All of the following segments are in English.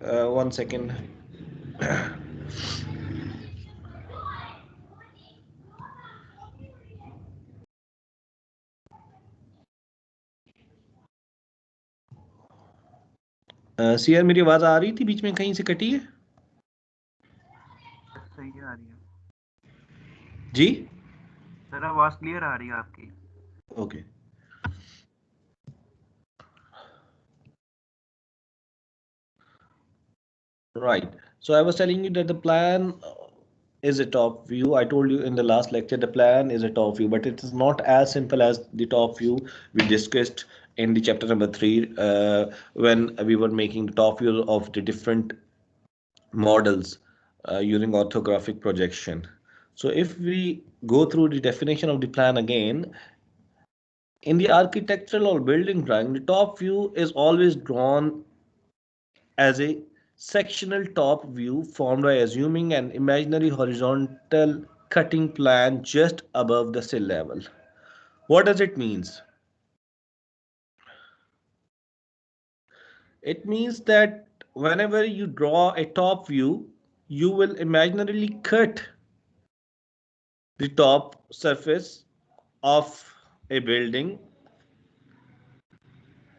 One second. CR मेरी आवाज आ रही थी, बीच में कहीं से कटी है? सही आ रही है जी सर, आवाज क्लियर आ रही है आपकी। Okay. Right. So I was telling you that the plan is a top view. I told you in the last lecture the plan is a top view, but it is not as simple as the top view we discussed in the chapter number 3 when we were making the top view of the different models using orthographic projection. So if we go through the definition of the plan again, in the architectural or building drawing, the top view is always drawn as a sectional top view formed by assuming an imaginary horizontal cutting plan just above the sill level. What does it means? It means that whenever you draw a top view, you will imaginarily cut the top surface of a building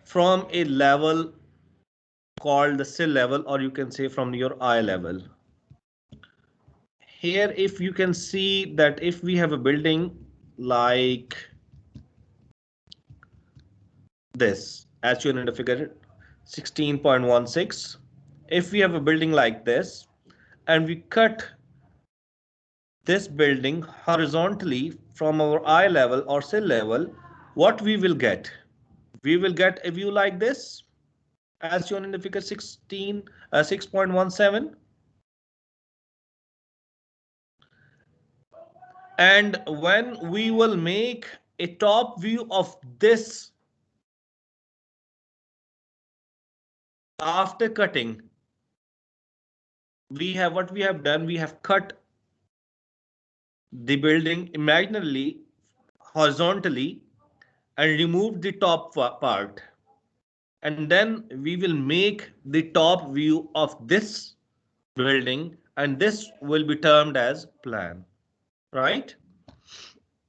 from a level called the sill level, or you can say from your eye level. Here, if you can see that if we have a building like this, as shown in the figure 16.16, if we have a building like this and we cut this building horizontally from our eye level or sill level, what we will get? We will get a view like this, as shown in the figure 6.17. And when we will make a top view of this after cutting, we have what we have done, we have cut the building imaginarily horizontally and removed the top part, and then we will make the top view of this building, and this will be termed as plan, right?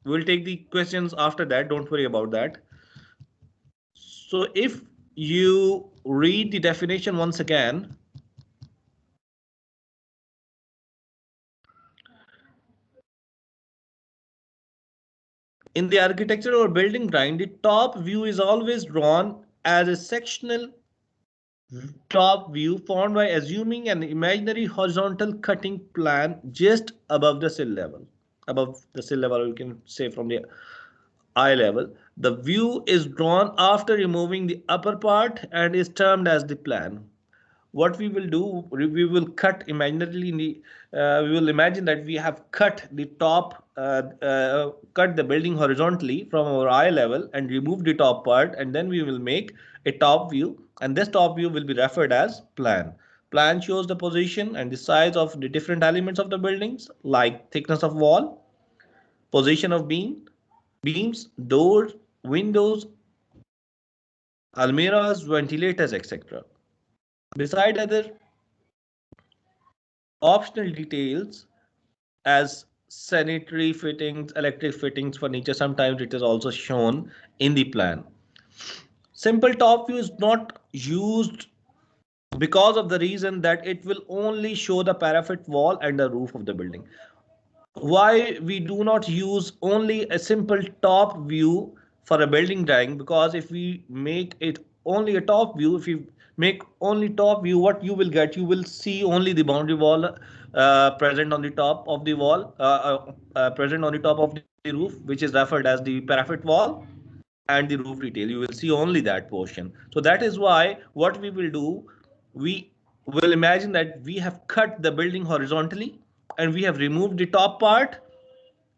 We'll take the questions after that, don't worry about that. So if you read the definition once again, in the architecture or building drawing, the top view is always drawn as a sectional top view formed by assuming an imaginary horizontal cutting plan just above the sill level. Above the sill level, you can say from the eye level. The view is drawn after removing the upper part and is termed as the plan. What we will do, we will cut imaginarily in the, we will imagine that we have cut the top, cut the building horizontally from our eye level and remove the top part, and then we will make a top view, and this top view will be referred as plan. Plan shows the position and the size of the different elements of the buildings, like thickness of wall, position of beams, doors, windows, almirahs, ventilators, etc. Beside other optional details as sanitary fittings, electric fittings, furniture, sometimes it is also shown in the plan. Simple top view is not used because of the reason that it will only show the parapet wall and the roof of the building. Why we do not use only a simple top view for a building drawing? Because if we make it only a top view, if you make only top view, what you will get, you will see only the boundary wall present on the top of the wall, present on the top of the roof, which is referred as the parapet wall, and the roof detail. You will see only that portion. So that is why what we will do, we will imagine that we have cut the building horizontally and we have removed the top part,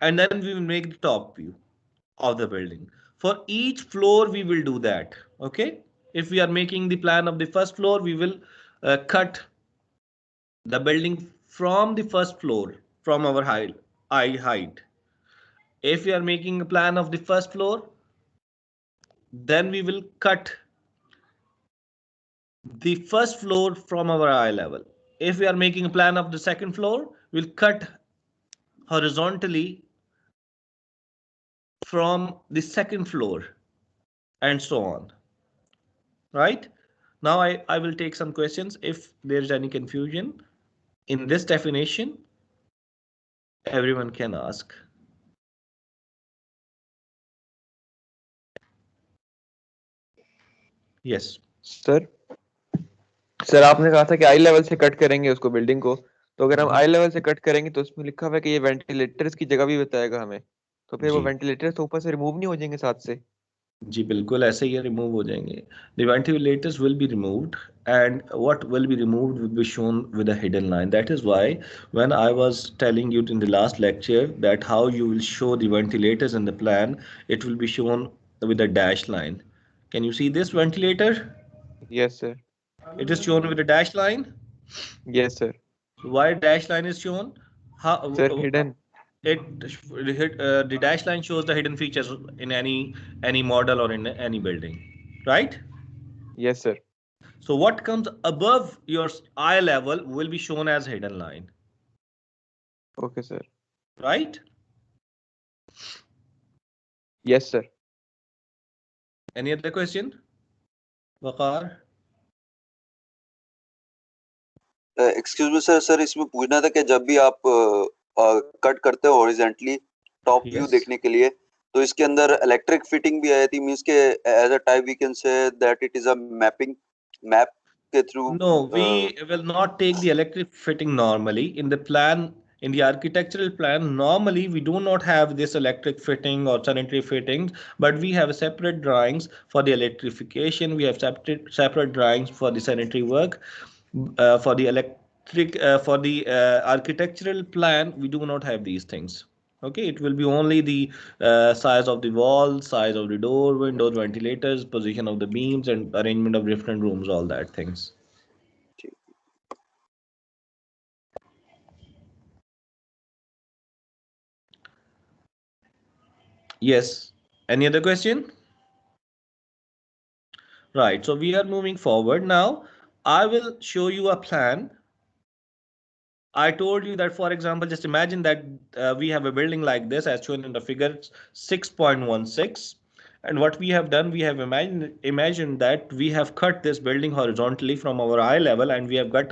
and then we will make the top view of the building. For each floor, we will do that. Okay. If we are making the plan of the first floor, we will cut the building from the first floor from our eye height. If we are making a plan of the first floor, then we will cut the first floor from our eye level. If we are making a plan of the second floor, we'll cut horizontally from the second floor and so on. Right? Now I will take some questions. If there's any confusion in this definition, everyone can ask. Yes. Sir आपने कहा था कि आई level से cut करेंगे उसको building को, तो अगर हम आई लेवल से कट करेंगे तो उसमें लिखा हुआ है कि ये वेंटिलेटर्स की जगह भी बताएगा हमें, तो फिर वो जी वेंटिलेटर्स तो ऊपर से रिमूव नहीं हो जाएंगे साथ से? जी बिल्कुल ऐसे ही रिमूव हो जाएंगे. The ventilators will be removed and what will be removed will be shown with a hidden line. That is why when I was telling you in the last lecture that how you will show the ventilators in the plan, it will be shown with a dash line. Can you see this ventilator? Yes sir. It is shown with a dash line. Yes sir. Why dash line is shown? How sir hidden. the dash line shows the hidden features in any model or in any building, right? Yes sir. So what comes above your eye level will be shown as hidden line, okay sir. right? Yes sir. Any other question? Waqar? Excuse me sir, sir इसमें पूछना था कि जब भी आप cut करते हो horizontally top view Yes. देखने के लिए, तो इसके अंदर इलेक्ट्रिक फिटिंग भी आई थी, मींस के as a type we can say that it is a map के through. No, we will not take the electric fitting normally. In the plan, in the architectural plan, normally we do not have this electric fitting or sanitary fittings, but we have separate drawings for the electrification. We have separate drawings for the sanitary work. For the architectural plan, we do not have these things. Okay, it will be only the size of the wall, size of the door, windows, ventilators, position of the beams, and arrangement of different rooms, all that things. Yes. Any other question? Right. So we are moving forward now. I will show you a plan. I told you that, for example, just imagine that we have a building like this as shown in the figure 6.16. And what we have done, we have imagined that we have cut this building horizontally from our eye level, and we have got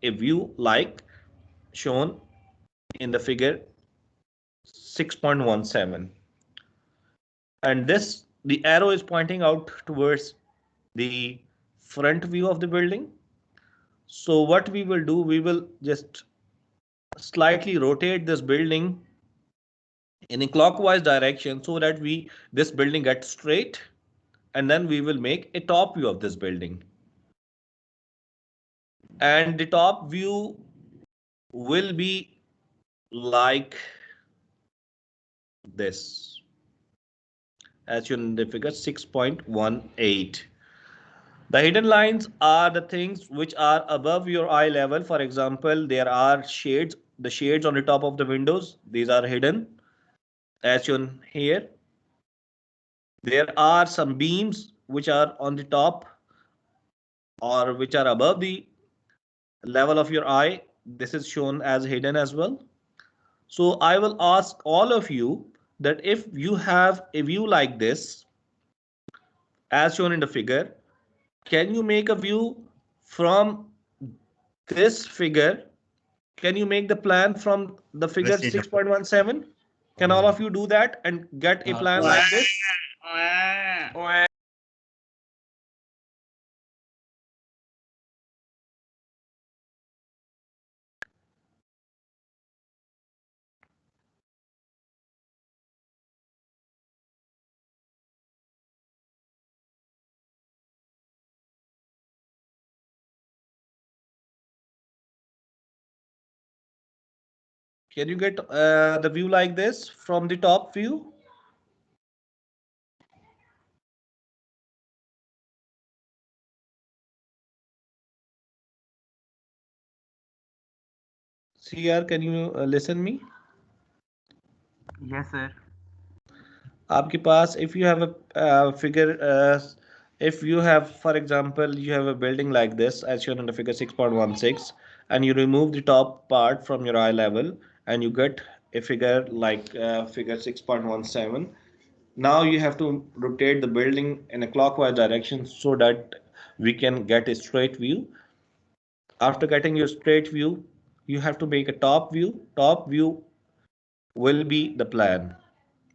a view like shown in the figure 6.17. And the arrow is pointing out towards the front view of the building. So what we will do, we will just slightly rotate this building in a clockwise direction so that this building gets straight, and then we will make a top view of this building. And the top view will be like this, as shown in the figure 6.18. The hidden lines are the things which are above your eye level. For example, there are shades, the shades on the top of the windows. These are hidden, as shown here. There are some beams which are on the top or which are above the level of your eye. This is shown as hidden as well. So I will ask all of you that if you have a view like this, as shown in the figure, can you make a view from this figure? Can you make the plan from the figure 6.17? Can all of you do that and get a plan like this? Can you get the view like this from the top view? CR, can you listen me? Yes, sir. आपके पास, if you have a figure If you have, for example, you have a building like this as shown in the figure 6.16, and you remove the top part from your eye level and you get a figure like figure 6.17. Now you have to rotate the building in a clockwise direction so that we can get a straight view. After getting your straight view, you have to make a top view. Top view will be the plan.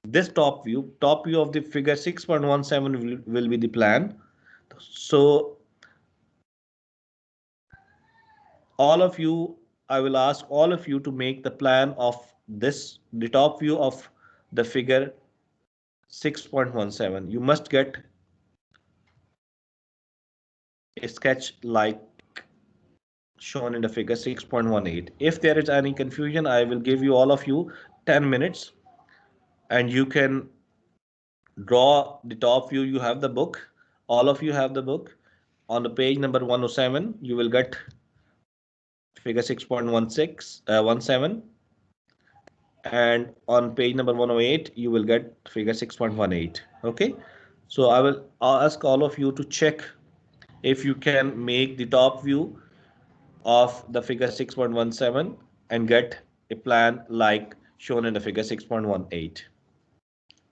This top view of the figure 6.17 will be the plan. So all of you, I will ask all of you to make the plan of this, the top view of the figure 6.17. You must get a sketch like shown in the figure 6.18. If there is any confusion, I will give you all of you 10 minutes and you can draw the top view. You have the book. All of you have the book. On the page number 107, you will get figure 6.17, and on page number 108 you will get figure 6.18. Okay, so I will ask all of you to check if you can make the top view of the figure 6.17 and get a plan like shown in the figure 6.18.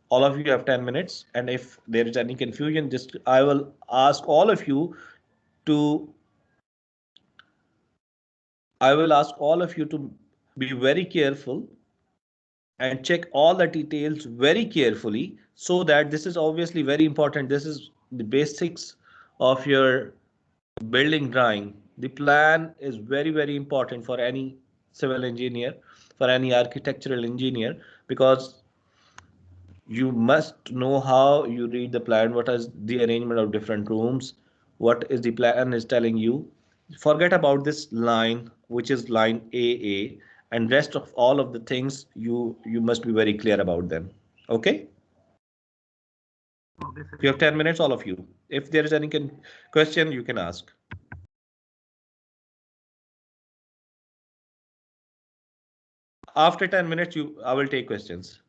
All of you have 10 minutes, and if there is any confusion, just I will ask all of you to be very careful and check all the details very carefully, so that this is obviously very important. This is the basics of your building drawing. The plan is very, very important for any civil engineer, for any architectural engineer, because you must know how you read the plan, what is the arrangement of different rooms, what is the plan is telling you. Forget about this line, which is line AA, and rest of all of the things you must be very clear about them. Okay? Okay, sir. You have 10 minutes, all of you. If there is any question, you can ask. After 10 minutes, I will take questions.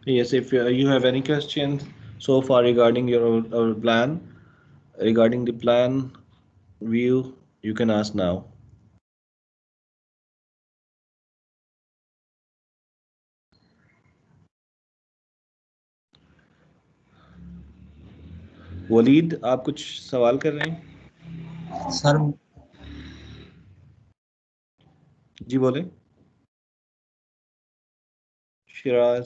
Yes, if you have any questions so far regarding your our plan, regarding the plan view, you can ask now. Waleed, आप कुछ सवाल कर रहे हैं? Sir जी बोले। Siraj.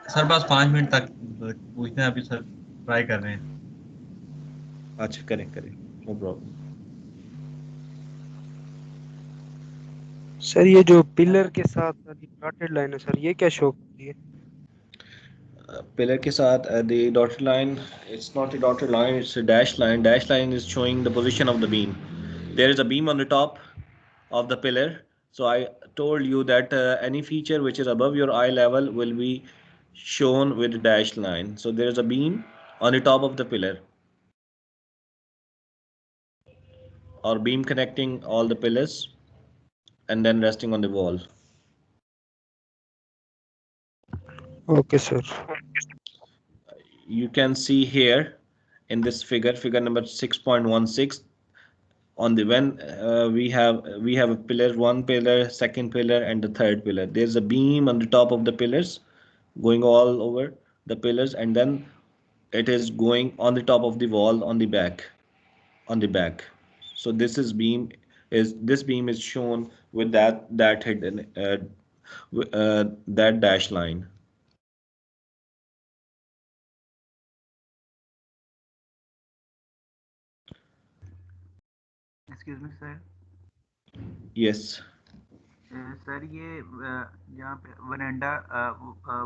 Sir बस 5 minute तक पूछते हैं, अभी सर ट्राई कर रहे हैं। अच्छा, करें करें, नो प्रॉब्लम। सर ये जो पिलर के साथ डॉटेड लाइन है सर, ये क्या शो करती है? Pillar के साथ the dotted line, it's not a dotted line, it's a dash line. Dash line is showing the position of the beam. There is a beam on the top of the pillar. So I told you that any feature which is above your eye level will be shown with a dashed line. So there is a beam on the top of the pillar, or beam connecting all the pillars and then resting on the wall. Okay sir. You can see here in this figure number 6.16, on the when we have a pillar, one pillar, second pillar, and the third pillar. There's a beam on the top of the pillars going all over the pillars, and then it is going on the top of the wall on the back. So this beam is shown with that hidden that dash line. Excuse me sir. Yes. Sir ये यहाँ पे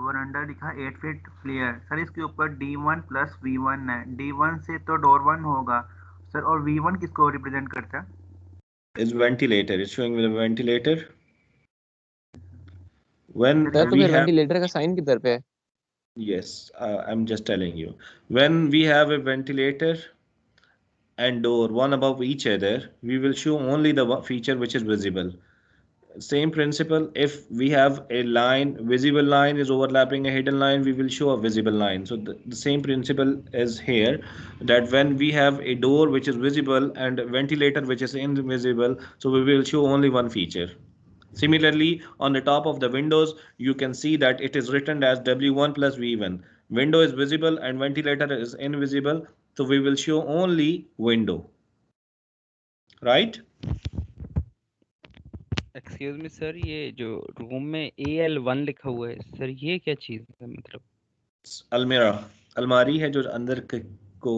वरांडा लिखा 8 feet flare sir, इसके ऊपर D1 plus V1 है। D1 से तो door 1 होगा सर, और V1 किसको रिप्रेजेंट करता है? Is ventilator. It's showing with a ventilator. When sir तो we फिर have, वेंटिलेटर का साइन किधर पे है? yes, I'm just telling you. When we have a ventilator and door one above each other, we will show only the feature which is visible. Same principle, if we have a line, visible line is overlapping a hidden line, we will show a visible line. So the same principle is here, that when we have a door which is visible and a ventilator which is invisible, so we will show only one feature. Similarly, on the top of the windows, you can see that it is written as W1 plus V1. Window is visible and ventilator is invisible, so we will show only window. Right? Excuse me sir, ये जो room में AL1 लिखा हुआ है sir, ये क्या चीज है? मतलब अलमीरा, अलमारी है जो अंदर को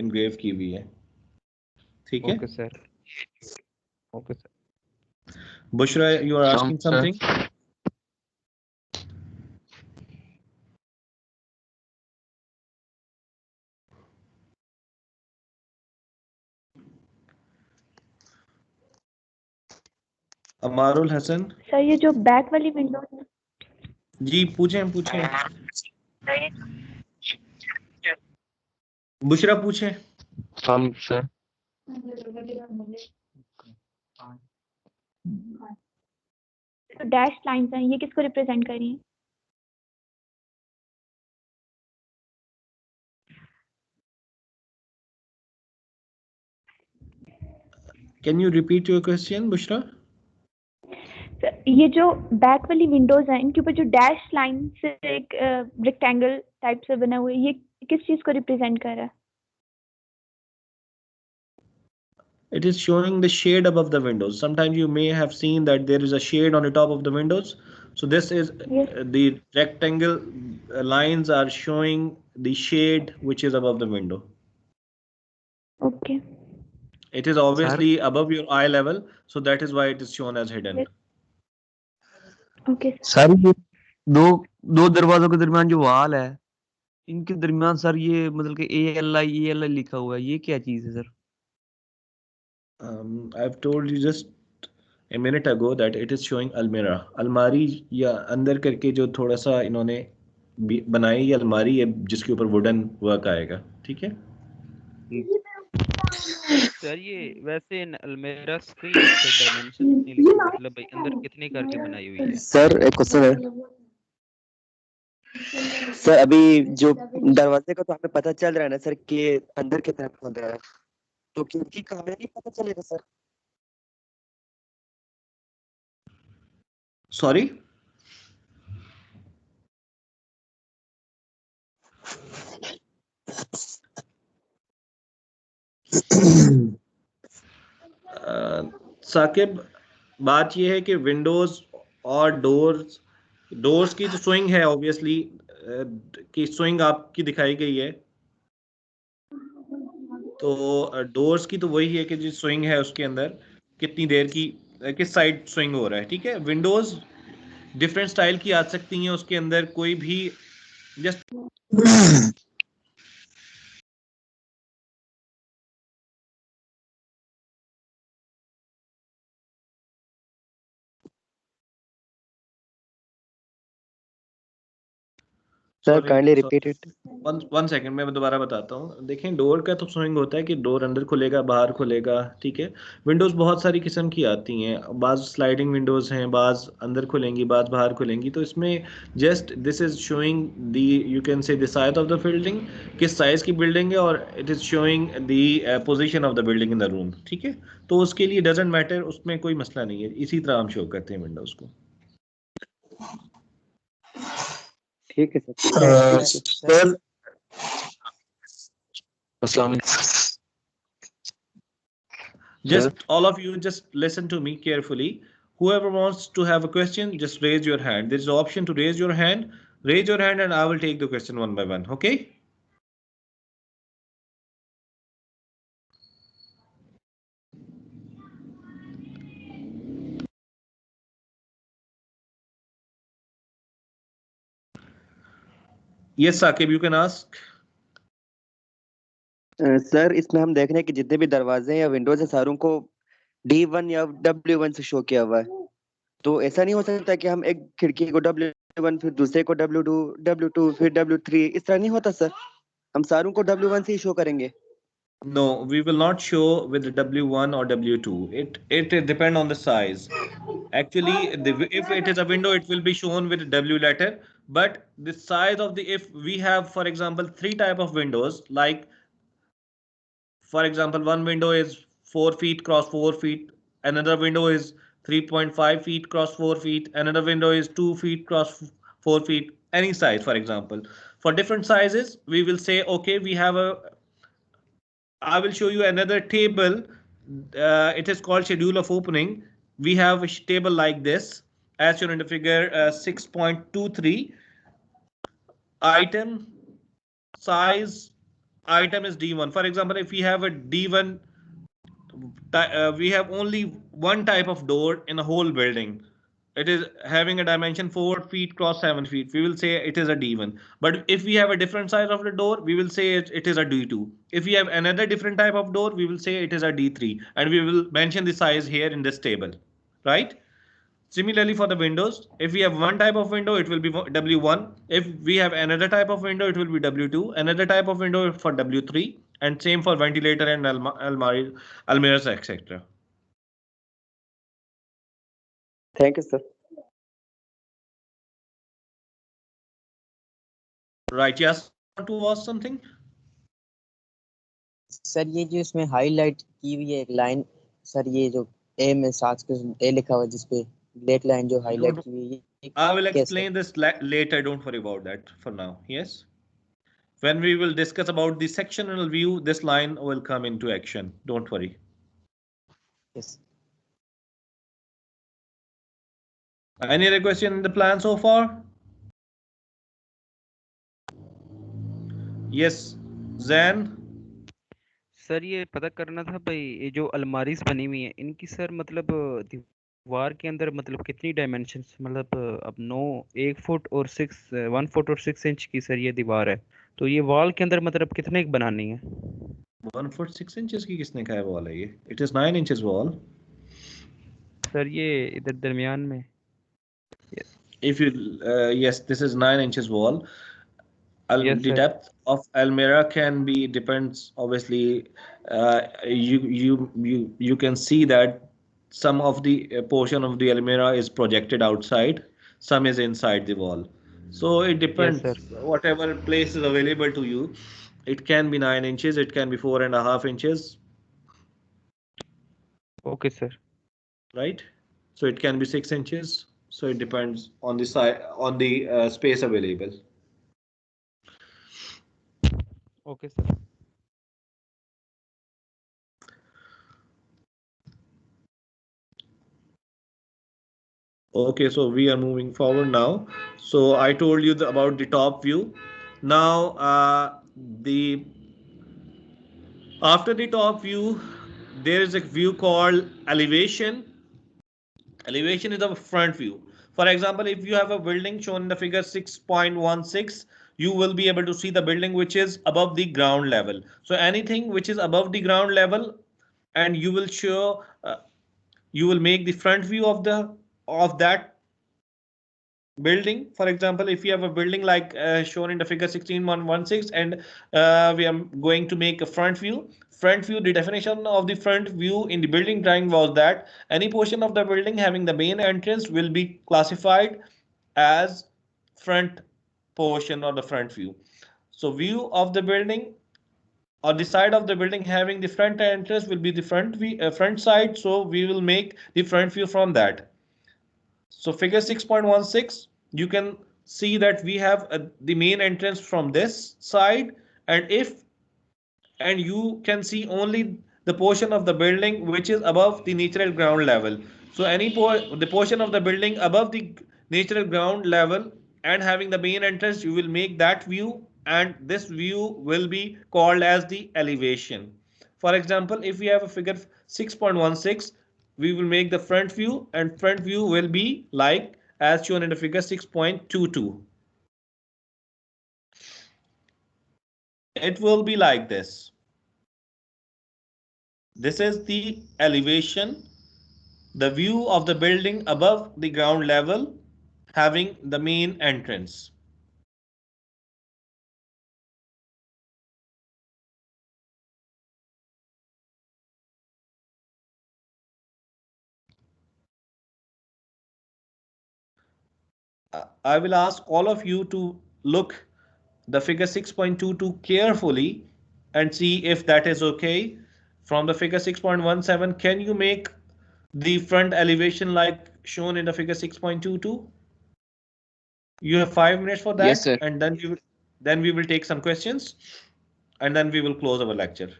इनग्रेव की हुई है। ठीक है? Okay sir, okay sir. Bushra, you are asking something? Amarul Hasan. Sir ये जो बैक वाली विंडो है, जी पूछें। बुशरा पूछें। हम सर तो डैश लाइंस हैं, ये किसको रिप्रेजेंट कर रही हैं? Can you repeat your question, Bushra? Sir ये जो बैक वाली विंडोज हैं, इनके ऊपर जो डैश लाइन से एक रेक्टेंगल टाइप से बना हुआ है, ये किस चीज को रिप्रेजेंट कर रहा है? It is showing the shade above the windows. Sometimes you may have seen that there is a shade on the top of the windows. So this is Yes. the rectangle lines are showing the shade which is above the window. Okay. It is obviously above your eye level, so that is why it is shown as hidden. Yes. Okay. Sir ये दो दरवाजों के दरमियान जो वाल है, इनके दरमियान सर ये मतलब कि ALI लिखा हुआ है, ये क्या चीज है sir? I've told you just a minute ago that it is showing almirah. अलमारी या अंदर करके जो थोड़ा सा इन्होंने बनाई, ये अलमारी है जिसके ऊपर वुडन वर्क आएगा। ठीक है? सर ये वैसे इन अल्मेरास की डायमेंशन नहीं लिखी, मतलब भाई अंदर कितने करके बनाई हुई है। सर एक क्वेश्चन है सर, अभी जो दरवाजे का तो हमें पता चल रहा है ना सर कि अंदर की तरफ होता है, तो खिड़की का हमें नहीं पता चलेगा सर? सॉरी, साकिब, बात यह है कि विंडोज और डोर्स की जो स्विंग है ऑब्वियसली की स्विंग आपकी दिखाई गई है, तो डोर्स की तो वही है कि जो स्विंग है उसके अंदर कितनी देर की किस साइड स्विंग हो रहा है, ठीक है। विंडोज डिफरेंट स्टाइल की आ सकती हैं, उसके अंदर कोई भी just sir kindly repeat it. One second, मैं दोबारा बताता हूँ। देखें, डोर का तो स्विंग होता है कि डोर अंदर खुलेगा बाहर खुलेगा, ठीक है। विंडोज बहुत सारी किस्म की आती हैं, बाज स्लाइडिंग विंडोज हैं, बाज अंदर खुलेंगी बाज बाहर खुलेंगी, तो इसमें just this is showing the, you can say the size of the building, किस साइज की बिल्डिंग है, और it is showing the position of the building in the room, ठीक है। तो उसके लिए डजेंट मैटर, उसमें कोई मसला नहीं है, इसी तरह हम शो करते हैं विंडोज को। ठीक है सर। सर अस्सलाम Just all of you, just listen to me carefully. Whoever wants to have a question, just raise your hand. There is an option to raise your hand. Raise your hand and I will take the question one by one. Okay? Yes, Saqib, you can ask. Sir इसमें हम देख रहे हैं कि जितने भी दरवाजे या विंडोज है सारों को D1 या W1 से शो किया हुआ है, तो ऐसा नहीं हो सकता कि हम एक खिड़की को W1 फिर दूसरे को W2 फिर W3, इस तरह नहीं होता सर? हम सारों को W1 से ही शो करेंगे? No, we will not show with the W1 or W2. It depend on the size. Actually, if it is a window, it will be shown with W letter. But the size of the, if we have, for example, three type of windows, like for example, one window is 4 feet cross 4 feet, another window is 3.5 feet cross 4 feet, another window is 2 feet cross 4 feet, any size, for example. For different sizes, we will say, okay, we have a, I will show you another table. It is called schedule of opening. We have a table like this, as shown in the figure 6.23. Item size, item is D1. For example, if we have a D1, we have only one type of door in a whole building. It is having a dimension 4 feet cross 7 feet. We will say it is a D1. But if we have a different size of the door, we will say it is a D2. If we have another different type of door, we will say it is a D3. And we will mention the size here in this table, right? Similarly, for the windows, if we have one type of window, it will be W1. If we have another type of window, it will be W2. Another type of window for W3. And same for ventilator and almirahs, etc. Thank you, sir. Right, yes, want to ask something? Sir ये जो इसमें highlight की हुई है एक line, sir ये जो ए में साथ के ए लिखा हुआ है जिसपे ब्लैक लाइन जो हाईलाइट की हुई है, I will explain this later, don't worry about that for now. Yes, when we will discuss about the sectional view, this line will come into action, don't worry. Yes. Any other question in the plan so far? Yes, Zain. Sir ये पता करना था भाई, ये जो अलमारीज बनी हुई है इनकी सर मतलब दीवार के अंदर मतलब कितनी डायमेंशंस, मतलब अब 1 फुट और 1 फुट और 6 इंच की सर ये दीवार है, तो ये वॉल के अंदर मतलब कितने की बनानी है? 1 फुट 6 इंचेस की किसने कहा वॉल है ये? It is 9 inches wall. Sir ये इधर दरमियान में. If you yes, this is 9 inches wall. Yes, The sir. depth of Almira can be depends obviously. You can see that some of the portion of the Almira is projected outside, some is inside the wall. So it Yes, sir. depends. Whatever place is available to you, it can be 9 inches, it can be 4.5 inches, Okay, sir. right? So it can be 6 inches. So it depends on the side on the space available. Okay, sir. Okay, so we are moving forward now. So I told you about the top view. Now, the after the top view, there is a view called elevation. Elevation is the front view. For example, if you have a building shown in the figure 6.16, you will be able to see the building which is above the ground level. So anything which is above the ground level, and you will show, you will make the front view of that building. For example, if you have a building like shown in the figure 16.16, and we are going to make a front view, the definition of the front view in the building drawing was that any portion of the building having the main entrance will be classified as front portion or the front view. So view of the building or the side of the building having the front entrance will be the front side, so we will make the front view from that. So figure 6.16, you can see that we have the main entrance from this side, and you can see only the portion of the building which is above the natural ground level. So the portion of the building above the natural ground level and having the main entrance, you will make that view, and this view will be called as the elevation. For example, if we have a figure 6.16, we will make the front view, and front view will be like as shown in the figure 6.22. It will be like this. This is the elevation, the view of the building above the ground level having the main entrance. I will ask all of you to look the figure 6.22 carefully and see if that is okay. From the figure 6.17, can you make the front elevation like shown in the figure 6.22? You have 5 minutes for Yes, that, sir. and then we will take some questions, and then we will close our lecture.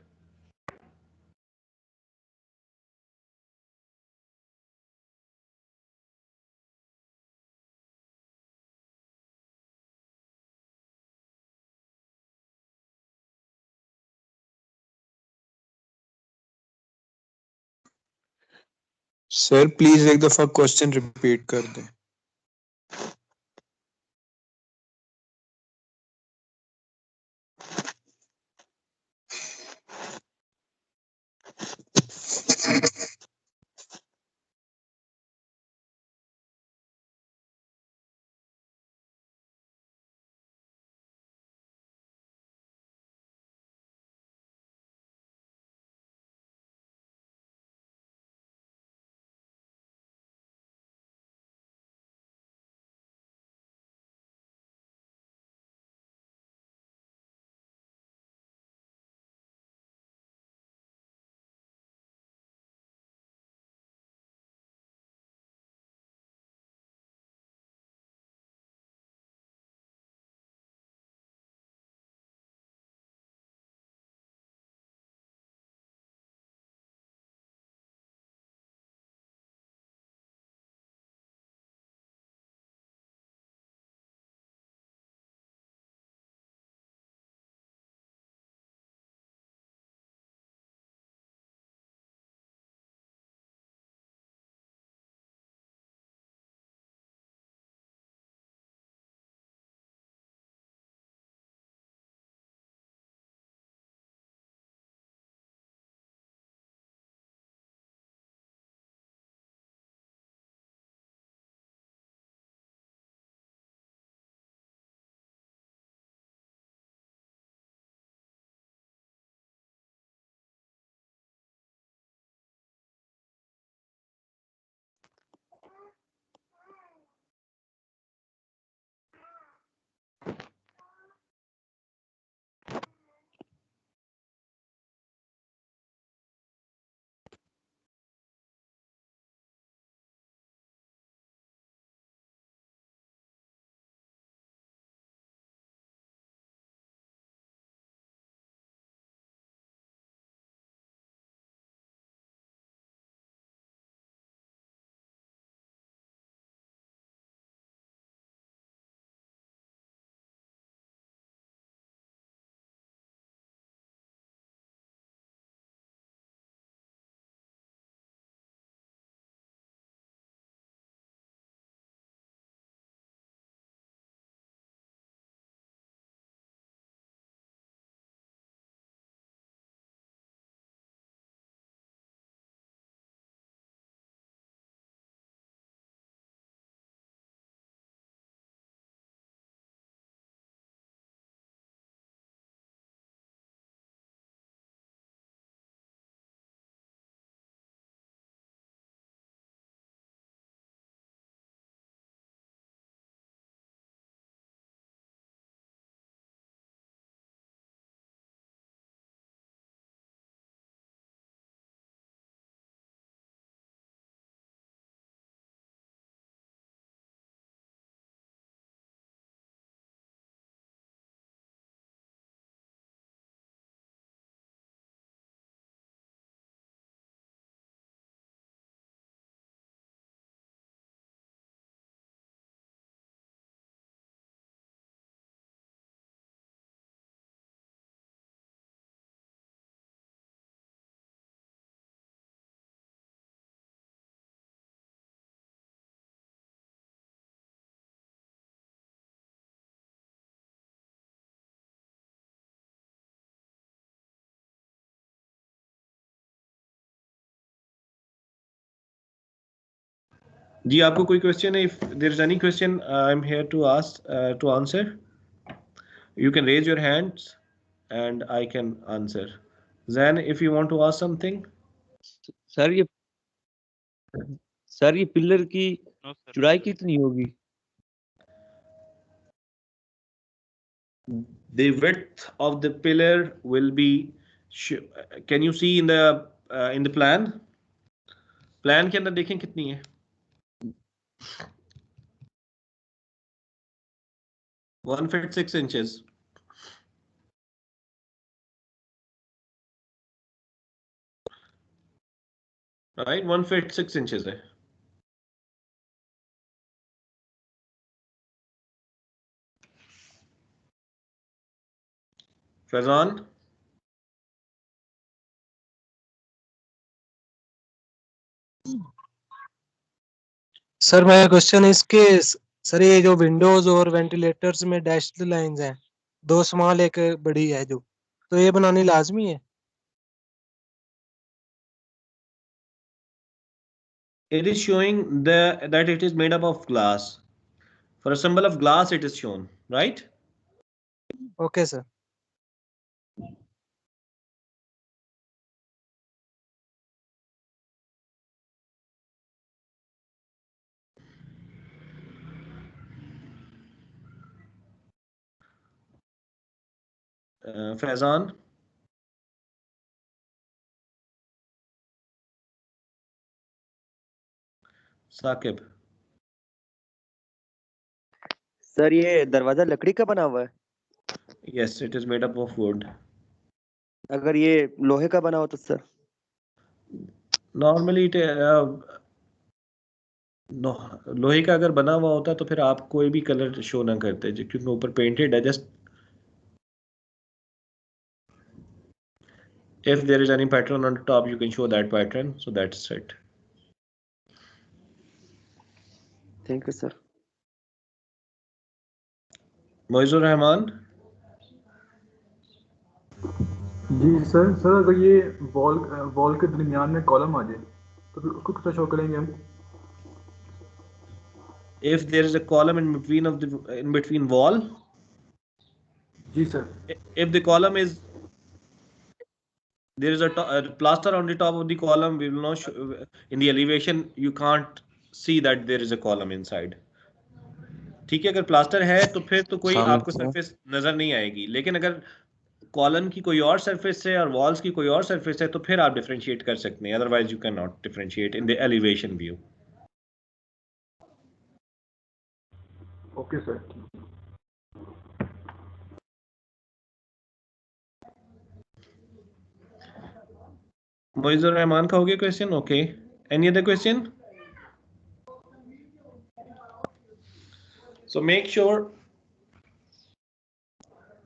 Sir please एक दफा question repeat कर दें। जी आपको कोई question है? If there is any question I am here to ask to answer. You can raise your hands and I can answer. Zan, if you want to ask something. Sir ये pillar की चौड़ाई कितनी होगी? The width of the pillar will be. Can you see in the plan? Plan के अंदर देखें कितनी है? 1 feet 6 inches. Right, 1 feet 6 inches है. Fazan? सर मेरा क्वेश्चन है इसके सर ये जो विंडोज और वेंटिलेटर्स में डैश्ड लाइंस हैं, 2 स्मॉल एक बड़ी है जो, तो ये बनानी लाजमी है? It is showing that it is made up of glass. For a symbol of glass it is shown, right? Okay sir. Faizan? Saqib? Sir ये दरवाजा लकड़ी का बना हुआ है? Yes, it is made up of wood. अगर ये लोहे का बना हो तो सर? Normally लोहे का अगर बना हुआ होता तो फिर आप कोई भी कलर शो ना करते, क्योंकि ऊपर पेंटेड है. Just if there is any pattern on the top you can show that pattern, so that's it. Thank you sir. Moizur Rahman? जी सर अगर ये वॉल के दरमियान में कॉलम आ जाए तो फिर उसको कितना शो करेंगे हम? If there is a column in between wall? जी sir. If the column is there is a plaster on the top of the column, we will not show, in the elevation you can't see that there is a column inside. ठीक है, अगर plaster है तो फिर तो कोई आपको surface नजर नहीं आएगी, लेकिन अगर कॉलम की कोई और सरफेस है और वॉल्स की कोई और सरफेस है तो फिर आप डिफरेंशिएट कर सकते हैं, otherwise you can not differentiate in the elevation view. Okay sir. Moizur Rahman का हो गया question? Okay, any other question? So make sure.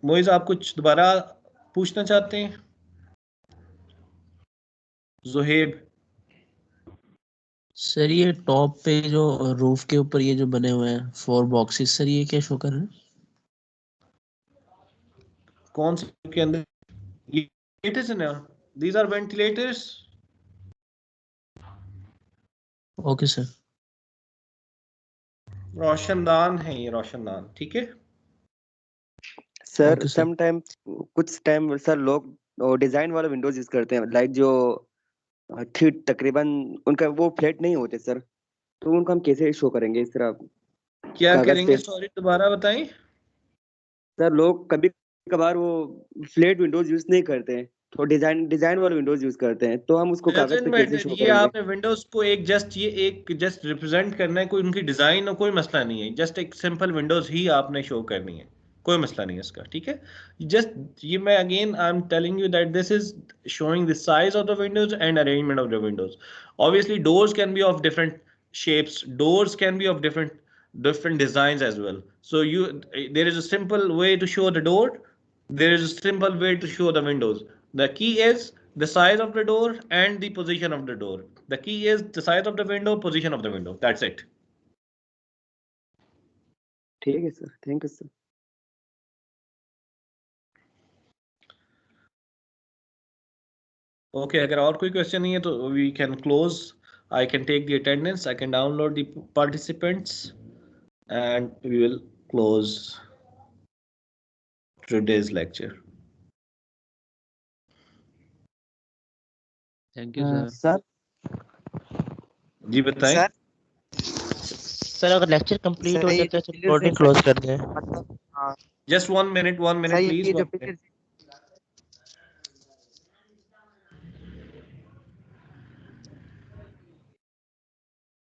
Moiz आप कुछ दोबारा पूछना चाहते हैं? ज़ुहैब? सर ये टॉप पे जो रूफ के ऊपर ये जो बने हुए हैं 4 बॉक्सेस, सर ये क्या शो कर रहे हैं? कौन से के अंदर? ये इट इज ना, these are ventilators. Okay sir. रोशनदान है ये, रोशनदान. ठीक है सर. Okay, सम टाइम कुछ टाइम सर लोग डिजाइन वाला विंडोज यूज करते हैं, लाइक जो तकरीबन उनका वो फ्लैट नहीं होते सर, तो उनको हम कैसे शो करेंगे इस तरह? क्या कागज करेंगे? पे सॉरी दोबारा बताएं. सर लोग कभी कभार वो फ्लैट विंडोज यूज नहीं करते हैं, तो डिजाइन वाले विंडोज यूज करते हैं, तो हम उसको कागज Doesn't पे कैसे matter. शो ये करेंगे? आपने विंडोज को एक जस्ट रिप्रेजेंट करना है, कोई उनकी डिजाइन और कोई मसला नहीं है. जस्ट एक सिंपल विंडोज ही आपने शो करनी है, कोई मसला नहीं है इसका. ठीक है, जस्ट ये मैं again I am telling you that this is showing the size of the Windows and arrangement of the Windows. Obviously doors can be of different shapes, doors can be of different designs as well. So there is a simple way to show the door, there is a simple way to show the windows. The key is the size of the door and the position of the door. The key is the size of the window, position of the window. That's it. ठीक है sir. Thank you sir. Okay, अगर और कोई question नहीं है तो we can close I can take the attendance, I can download the participants, and we will close today's lecture. Thank you sir. Sir जी बताएं। सर अगर लेक्चर कंप्लीट सर हो ये जाता है जो तो pillars रिकॉर्डिंग क्लोज कर दें। मतलब हाँ Just 1 minute, सर ये please. जो 1 minute. pillars